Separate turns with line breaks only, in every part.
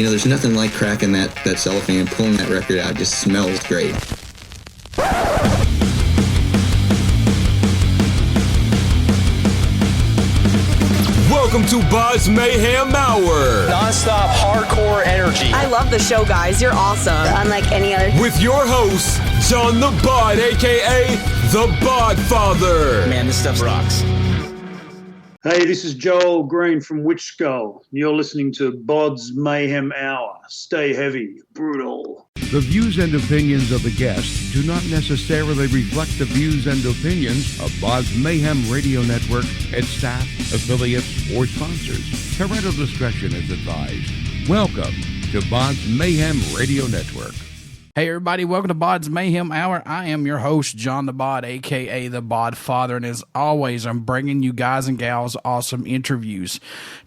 there's nothing like cracking that cellophane and pulling that record out. It just smells great.
Welcome to BODS Mayhem Hour.
Non-stop hardcore energy.
I love the show, guys. You're awesome.
Unlike any other.
With your host, John the Bod, a.k.a. the Bod Father.
Man, this stuff rocks.
Hey, this is Joel Green from Witchskull. You're listening to BODS Mayhem Hour. Stay heavy, brutal.
The views and opinions of the guests do not necessarily reflect the views and opinions of BODS Mayhem Radio Network, its staff, affiliates, or sponsors. Parental discretion is advised. Welcome to BODS Mayhem Radio Network.
Hey everybody, welcome to BODS Mayhem Hour. I am your host, John the Bod, a.k.a. the Bod Father, and as always, I'm bringing you guys and gals awesome interviews.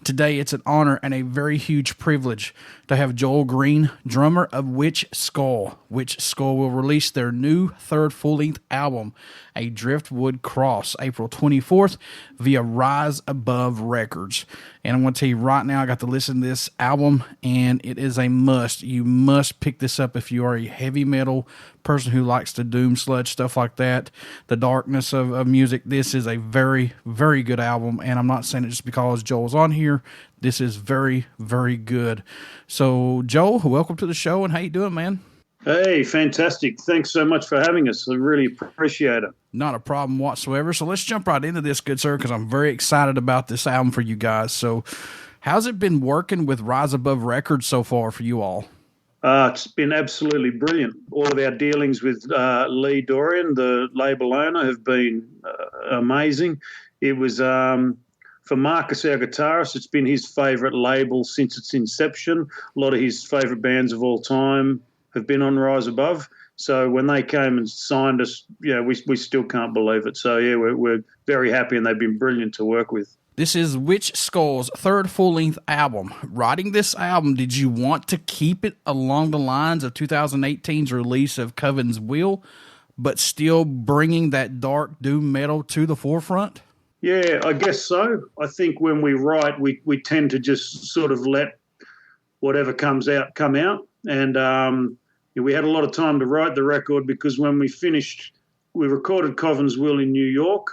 Today, it's an honor and a very huge privilege to have Joel Green, drummer of Witchskull. Witchskull will release their new third full-length album, A Driftwood Cross, April 24th via Rise Above Records. And I'm going to tell you right now, I got to listen to this album, and it is a must. You must pick this up if you are a heavy metal person who likes to doom sludge, stuff like that, the darkness of music. This is a very, very good album, and I'm not saying it just because Joel's on here. This is very, very good. So, Joel, welcome to the show, and how you doing, man?
Hey, fantastic. Thanks so much for having us. I really appreciate it.
Not a problem whatsoever. So let's jump right into this, good sir, because I'm very excited about this album for you guys. So how's it been working with Rise Above Records so far for you all?
It's been absolutely brilliant. All of our dealings with Lee Dorian, the label owner, have been amazing. It was, for Marcus, our guitarist, it's been his favourite label since its inception. A lot of his favourite bands of all time have been on Rise Above. So when they came and signed us, we still can't believe it. So, yeah, we're very happy, and they've been brilliant to work with.
This is Witchskull's third full-length album. Writing this album, did you want to keep it along the lines of 2018's release of Coven's Will, but still bringing that dark doom metal to the forefront?
Yeah, I guess so. I think when we write, we tend to just sort of let whatever comes out come out. And we had a lot of time to write the record because when we finished, we recorded Coven's Will in New York.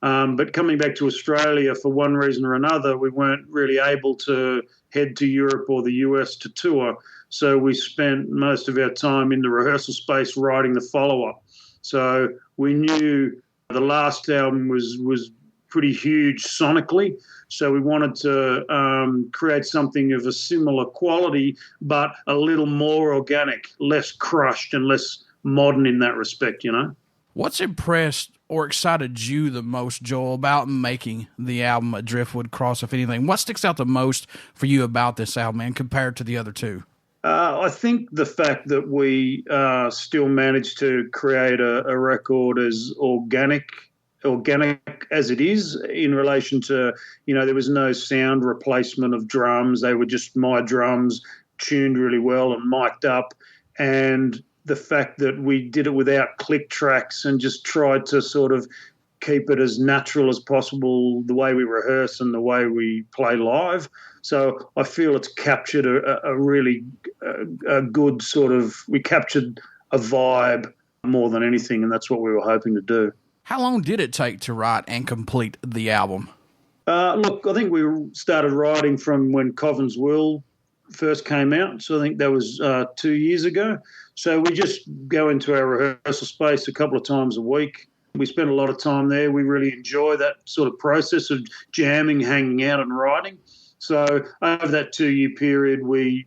But coming back to Australia for one reason or another, we weren't really able to head to Europe or the US to tour. So we spent most of our time in the rehearsal space writing the follow-up. So we knew the last album was pretty huge sonically. So we wanted to create something of a similar quality, but a little more organic, less crushed and less modern in that respect,
What's impressed or excited you the most, Joel, about making the album A Driftwood Cross, if anything? What sticks out the most for you about this album, man, compared to the other two?
I think the fact that we still managed to create a record as organic as it is in relation to, there was no sound replacement of drums. They were just my drums tuned really well and mic'd up. And the fact that we did it without click tracks and just tried to sort of keep it as natural as possible, the way we rehearse and the way we play live. So I feel it's captured a really good sort of, we captured a vibe more than anything, and that's what we were hoping to do.
How long did it take to write and complete the album?
Look, I think we started writing from when Coven's Will first came out. So I think that was 2 years ago. So we just go into our rehearsal space a couple of times a week. We spend a lot of time there. We really enjoy that sort of process of jamming, hanging out and writing. So over that 2 year period, we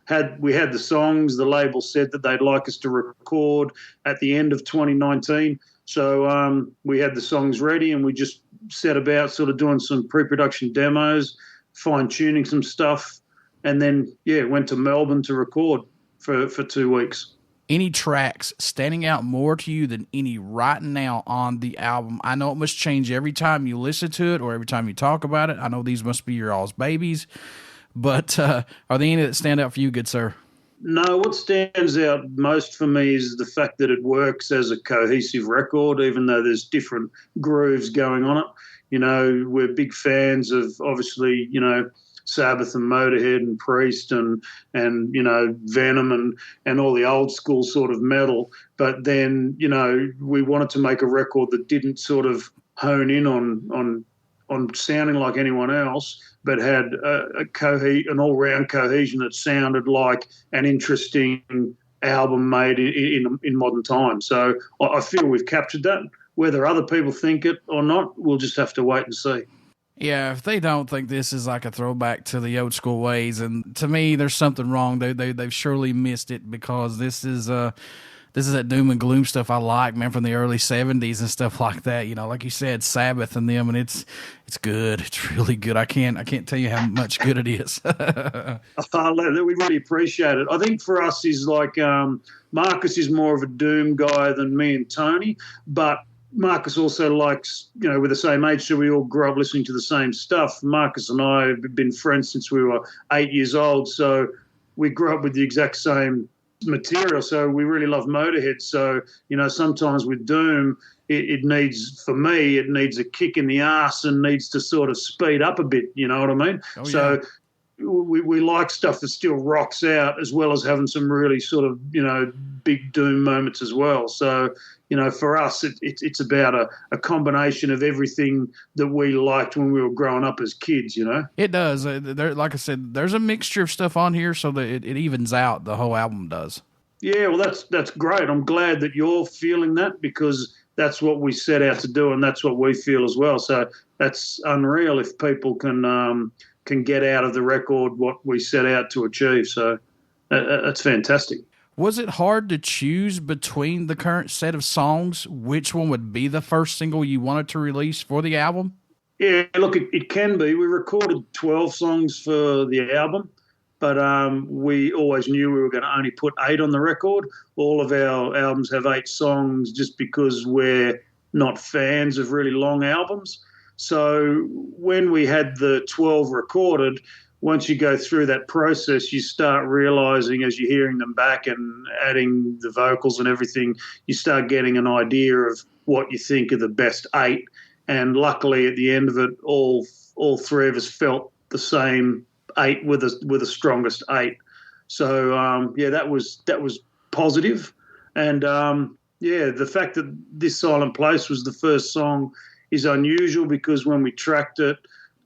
had the songs. The label said that they'd like us to record at the end of 2019. So we had the songs ready, and we just set about sort of doing some pre-production demos, fine-tuning some stuff, and then, went to Melbourne to record for 2 weeks.
Any tracks standing out more to you than any right now on the album? I know it must change every time you listen to it or every time you talk about it. I know these must be your all's babies, but are there any that stand out for you, good sir?
No, what stands out most for me is the fact that it works as a cohesive record, even though there's different grooves going on it. We're big fans of, obviously, Sabbath and Motorhead and Priest and Venom and all the old school sort of metal. But then, we wanted to make a record that didn't sort of hone in on sounding like anyone else, but had an all-round cohesion that sounded like an interesting album made in modern times. So I feel we've captured that. Whether other people think it or not, we'll just have to wait and see.
Yeah, if they don't think this is like a throwback to the old school ways, and to me, there's something wrong. They've surely missed it, because this is that doom and gloom stuff I like, man, from the early 70s and stuff like that. Like you said, Sabbath and them, and it's good. It's really good. I can't tell you how much good it is.
We really appreciate it. I think for us is like Marcus is more of a doom guy than me and Tony, but Marcus also likes, we're the same age, so we all grew up listening to the same stuff. Marcus and I have been friends since we were 8 years old, so we grew up with the exact same material, so we really love Motorhead. So, sometimes with doom, it needs a kick in the ass and needs to sort of speed up a bit, you know what I mean?
Oh, yeah.
So we like stuff that still rocks out, as well as having some really sort of, big doom moments as well. So, for us, it's about a combination of everything that we liked when we were growing up as kids,
It does. Like I said, there's a mixture of stuff on here, so that it evens out. The whole album does.
Yeah, well, that's great. I'm glad that you're feeling that, because that's what we set out to do, and that's what we feel as well. So that's unreal if people can get out of the record what we set out to achieve. So that's fantastic.
Was it hard to choose between the current set of songs which one would be the first single you wanted to release for the album?
Yeah, look, it can be. We recorded 12 songs for the album, but we always knew we were going to only put 8 on the record. All of our albums have 8 songs just because we're not fans of really long albums. So when we had the 12 recorded, once you go through that process, you start realizing, as you're hearing them back and adding the vocals and everything, you start getting an idea of what you think are the best 8. And luckily, at the end of it, all 3 of us felt the same 8 with the strongest 8. So that was positive. And the fact that This Silent Place was the first song is unusual, because when we tracked it,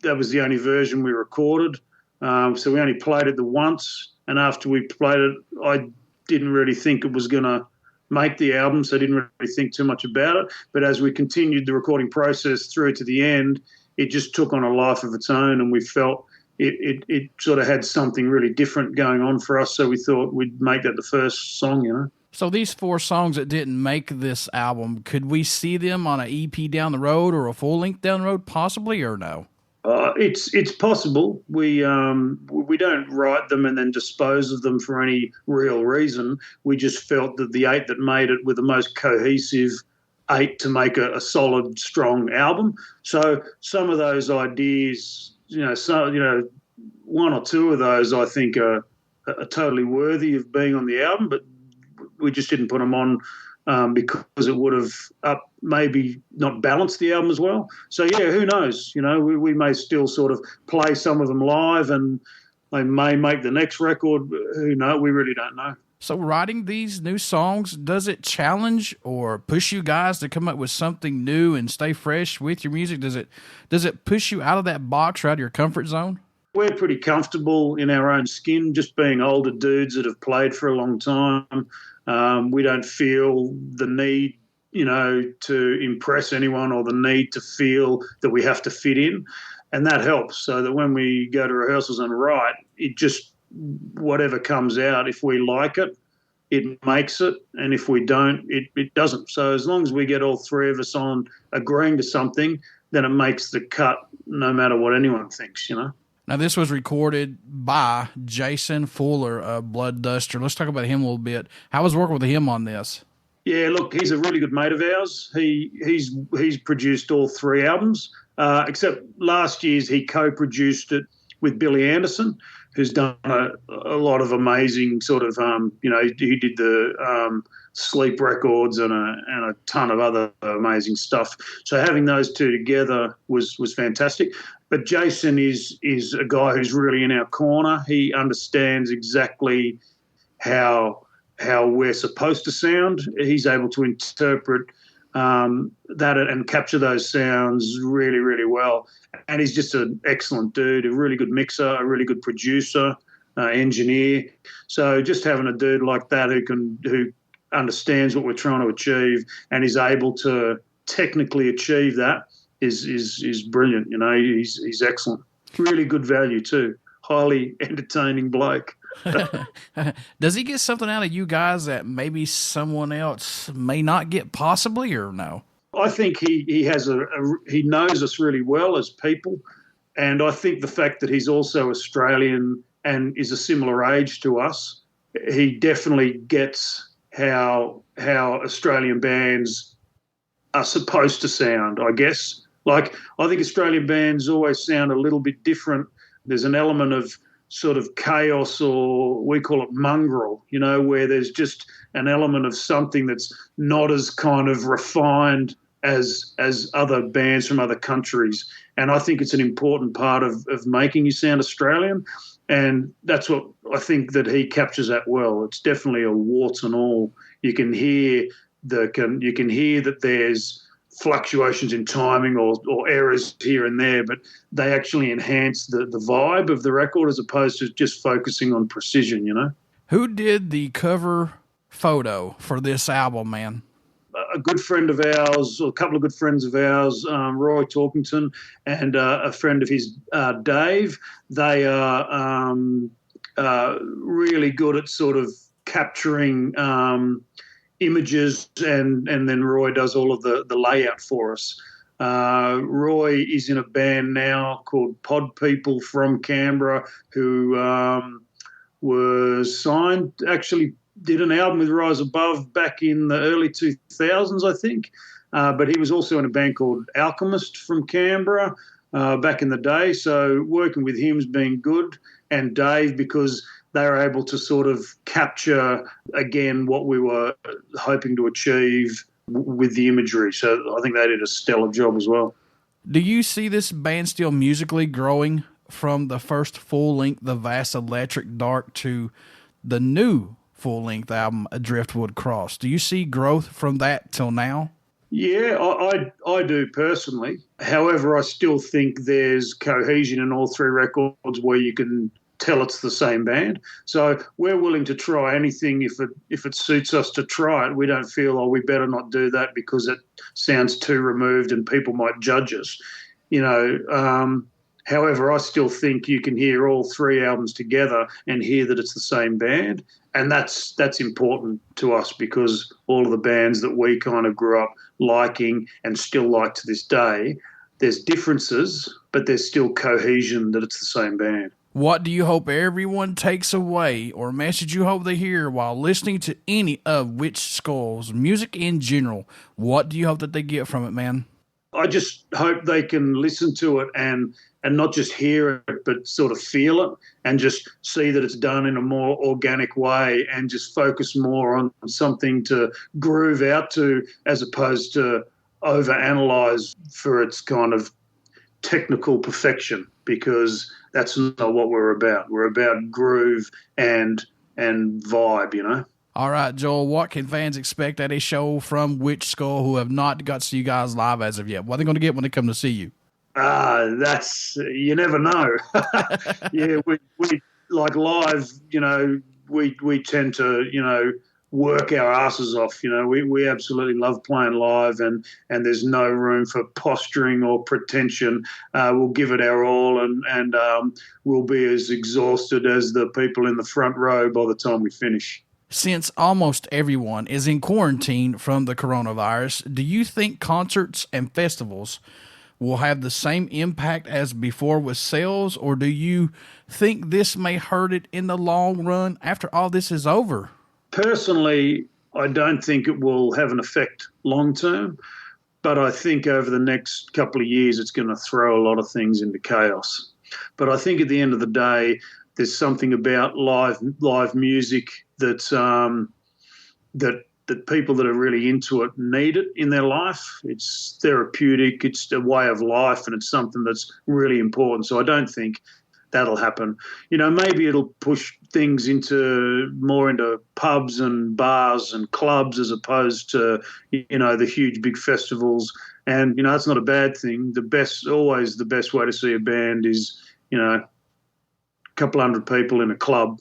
that was the only version we recorded. So we only played it the once, and after we played it, I didn't really think it was going to make the album, so I didn't really think too much about it. But as we continued the recording process through to the end, it just took on a life of its own, and we felt it sort of had something really different going on for us, so we thought we'd make that the first song,
So these 4 songs that didn't make this album, could we see them on an EP down the road or a full length down the road, possibly, or no?
It's possible. We don't write them and then dispose of them for any real reason. We just felt that the 8 that made it were the most cohesive 8 to make a solid, strong album. So some of those ideas, 1 or 2 of those, I think are totally worthy of being on the album, but we just didn't put them on because it would have maybe not balanced the album as well. So, yeah, who knows? We may still sort of play some of them live, and they may make the next record. Who knows? We really don't know.
So writing these new songs, does it challenge or push you guys to come up with something new and stay fresh with your music? Does it push you out of that box or out of your comfort zone?
We're pretty comfortable in our own skin, just being older dudes that have played for a long time. We don't feel the need, to impress anyone, or the need to feel that we have to fit in. And that helps, so that when we go to rehearsals and write, it just, whatever comes out, if we like it, it makes it. And if we don't, it doesn't. So as long as we get all 3 of us on agreeing to something, then it makes the cut no matter what anyone thinks,
Now, this was recorded by Jason Fuller of Blood Duster. Let's talk about him a little bit. How was working with him on this?
Yeah, look, he's a really good mate of ours. He's produced all 3 albums, except last year's he co-produced it with Billy Anderson, who's done a lot of amazing sort of, he did the Sleep records and a ton of other amazing stuff. So having those two together was fantastic. But Jason is a guy who's really in our corner. He understands exactly how we're supposed to sound. He's able to interpret that and capture those sounds really, really well. And he's just an excellent dude, a really good mixer, a really good producer, engineer. So just having a dude like that who understands what we're trying to achieve and is able to technically achieve that is brilliant. You know, he's excellent. Really good value too. Highly entertaining bloke.
Does he get something out of you guys that maybe someone else may not get, possibly, or no?
I think he has he knows us really well as people, and I think the fact that he's also Australian and is a similar age to us, he definitely gets how Australian bands are supposed to sound, I guess. Like, I think Australian bands always sound a little bit different. There's an element of sort of chaos, or we call it mongrel, you know, where there's just an element of something that's not as kind of refined as other bands from other countries. And I think it's an important part of making you sound Australian. And that's what I think that he captures that well. It's definitely a warts and all. You can hear that there's fluctuations in timing or errors here and there, but they actually enhance the vibe of the record as opposed to just focusing on precision, you know.
Who did the cover photo for this album, man?
A good friend of ours, or a couple of good friends of ours, Roy Torkington and a friend of his, Dave. They are really good at sort of capturing images, and then Roy does all of the layout for us. Roy is in a band now called Pod People from Canberra, who was signed, actually did an album with Rise Above back in the early 2000s, I think. But he was also in a band called Alchemist from Canberra back in the day. So working with him's been good. And Dave, because they were able to sort of capture, again, what we were hoping to achieve with the imagery. So I think they did a stellar job as well.
Do you see this band still musically growing from the first full-length, The Vast Electric Dark, to the new full-length album, A Driftwood Cross? Do you see growth from that till now?
Yeah, I do personally. However, I still think there's cohesion in all three records where you can tell it's the same band. So we're willing to try anything if it suits us to try it. We don't feel, we better not do that because it sounds too removed and people might judge us. You know, however, I still think you can hear all three albums together and hear that it's the same band. And that's important to us because all of the bands that we kind of grew up liking and still like to this day, there's differences, but there's still cohesion that it's the same band.
What do you hope everyone takes away, or message you hope they hear while listening to any of Witchskull's music in general? What do you hope that they get from it, man?
I just hope they can listen to it and not just hear it, but sort of feel it and just see that it's done in a more organic way and just focus more on something to groove out to as opposed to overanalyze for its kind of technical perfection, because that's not what we're about. We're about groove and vibe, you know.
All right, Joel, what can fans expect at a show from Witchskull who have not got to see you guys live as of yet? What are they going to get when they come to see you?
That's, you never know. Yeah, we like live, you know, we tend to, you know, work our asses off. You know, we absolutely love playing live, and there's no room for posturing or pretension. We'll give it our all, and we'll be as exhausted as the people in the front row by the time we finish.
Since almost everyone is in quarantine from the coronavirus, do you think concerts and festivals will have the same impact as before with sales, or do you think this may hurt it in the long run after all this is over?
Personally, I don't think it will have an effect long term, but I think over the next couple of years it's going to throw a lot of things into chaos. But I think at the end of the day, there's something about live music that people that are really into it need it in their life. It's therapeutic, it's a way of life, and it's something that's really important. So I don't think that'll happen. Maybe it'll push things more into pubs and bars and clubs as opposed to, the huge big festivals. And, that's not a bad thing. Always the best way to see a band is, a couple hundred people in a club.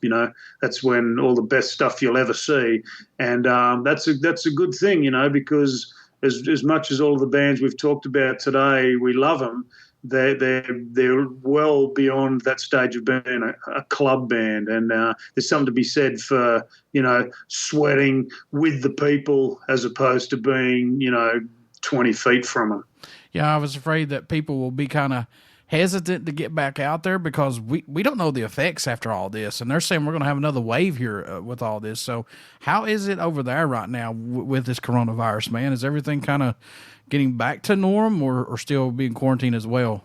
That's when all the best stuff you'll ever see. And that's a good thing, because as much as all the bands we've talked about today, we love them, they're well beyond that stage of being a club band. And there's something to be said for, sweating with the people as opposed to being, 20 feet from them.
Yeah, I was afraid that people will be kind of hesitant to get back out there because we don't know the effects after all this. And they're saying we're going to have another wave here with all this. So how is it over there right now with this coronavirus, man? Is everything kind of getting back to norm or still being quarantined as well?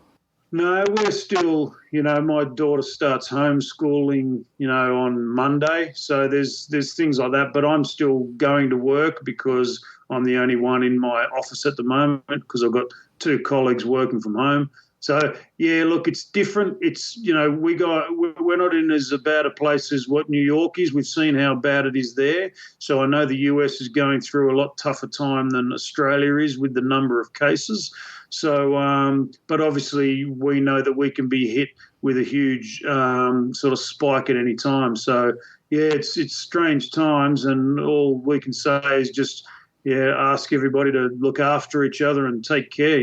No, we're still, my daughter starts homeschooling, on Monday. So there's things like that, but I'm still going to work because I'm the only one in my office at the moment because I've got 2 colleagues working from home. So, yeah, look, it's different. It's, we're not in as bad a place as what New York is. We've seen how bad it is there. So I know the US is going through a lot tougher time than Australia is with the number of cases. So, but obviously we know that we can be hit with a huge sort of spike at any time. So, yeah, it's strange times, and all we can say is just, ask everybody to look after each other and take care,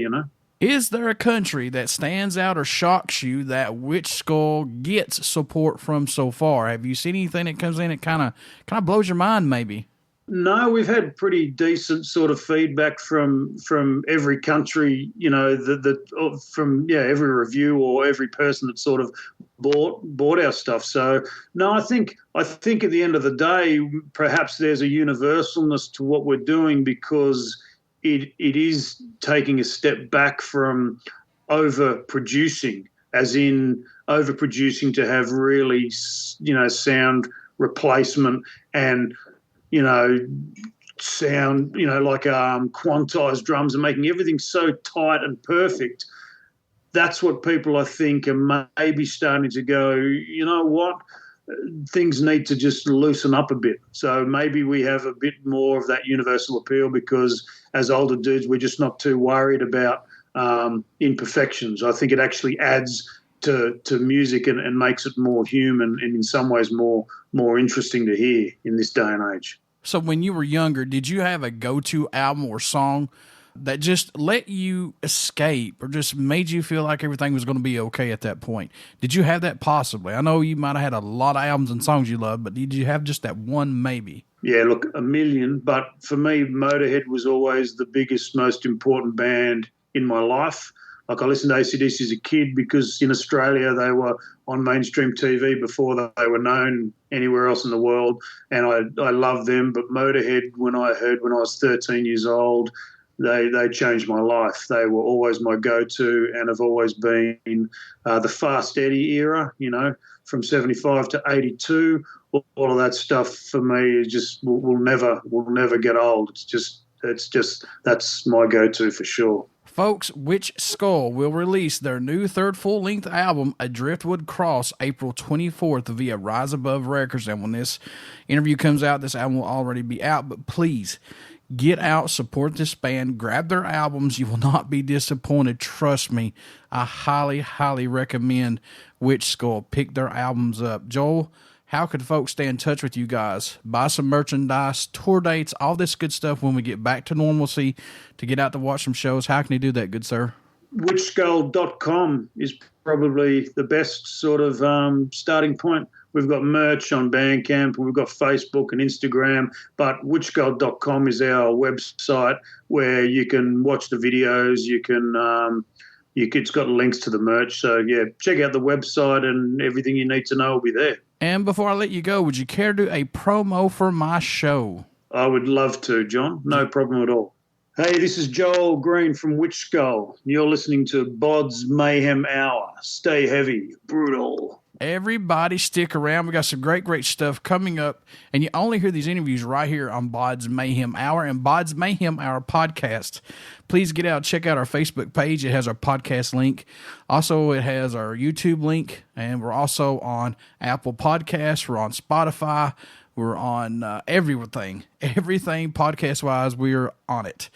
Is there a country that stands out or shocks you that Witchskull gets support from so far? Have you seen anything that comes in that kind of blows your mind maybe?
No, we've had pretty decent sort of feedback from every country, from every review or every person that sort of bought our stuff. So no, I think at the end of the day, perhaps there's a universalness to what we're doing because it is taking a step back from overproducing, as in overproducing to have really, sound replacement and, sound, like quantized drums and making everything so tight and perfect. That's what people, I think, are maybe starting to go, you know what, things need to just loosen up a bit. So maybe we have a bit more of that universal appeal because as older dudes, we're just not too worried about imperfections. I think it actually adds to music and makes it more human and in some ways more interesting to hear in this day and age.
So when you were younger, did you have a go-to album or song that just let you escape or just made you feel like everything was going to be okay at that point? Did you have that possibly? I know you might have had a lot of albums and songs you loved, but did you have just that one maybe?
Yeah, look, a million. But for me, Motorhead was always the biggest, most important band in my life. Like I listened to AC/DC as a kid because in Australia they were on mainstream TV before they were known anywhere else in the world, and I loved them. But Motorhead, when I was 13 years old, they changed my life. They were always my go-to and have always been the Fast Eddie era, from 75 to 82. All of that stuff for me is just will never get old. It's just that's my go-to for sure.
Folks, Witchskull will release their new third full-length album, A Driftwood Cross, April 24th via Rise Above Records. And when this interview comes out, this album will already be out. But please, get out, support this band, grab their albums. You will not be disappointed. Trust me. I highly, highly recommend Witchskull. Pick their albums up. Joel, how could folks stay in touch with you guys? Buy some merchandise, tour dates, all this good stuff when we get back to normalcy to get out to watch some shows. How can you do that, good sir?
Witchskull.com is probably the best sort of starting point. We've got merch on Bandcamp, we've got Facebook and Instagram, but Witchskull.com is our website where you can watch the videos, it's got links to the merch. So, yeah, check out the website and everything you need to know will be there.
And before I let you go, would you care to do a promo for my show?
I would love to, John. No problem at all. Hey, this is Joel Green from Witchskull. You're listening to BODS Mayhem Hour. Stay heavy, brutal.
Everybody stick around. We got some great stuff coming up, and you only hear these interviews right here on BODS Mayhem Hour and BODS Mayhem Hour podcast. Please get out, check out our Facebook page. It has our podcast link. Also, it has our YouTube link, and we're also on Apple Podcasts. We're on Spotify. We're on everything podcast-wise. We're on it.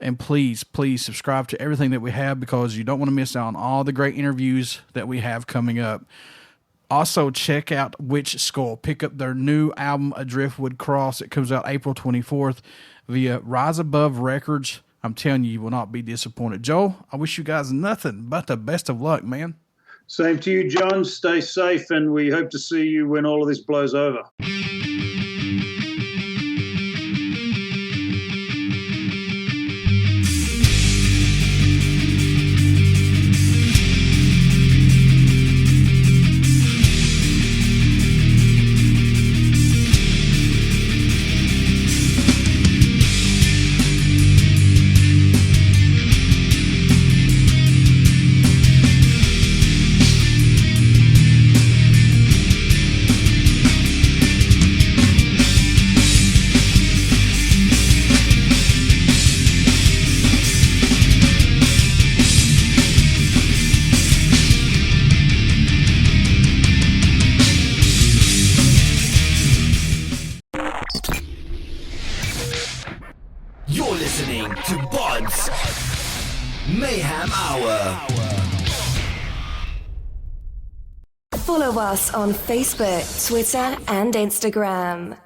And please subscribe to everything that we have because you don't want to miss out on all the great interviews that we have coming up. Also, check out Witchskull. Pick up their new album, A Driftwood Cross. It comes out April 24th via Rise Above Records. I'm telling you, you will not be disappointed. Joel, I wish you guys nothing but the best of luck, man.
Same to you, John. Stay safe, and we hope to see you when all of this blows over.
You're listening to BODS Mayhem Hour.
Follow us on Facebook, Twitter, and Instagram.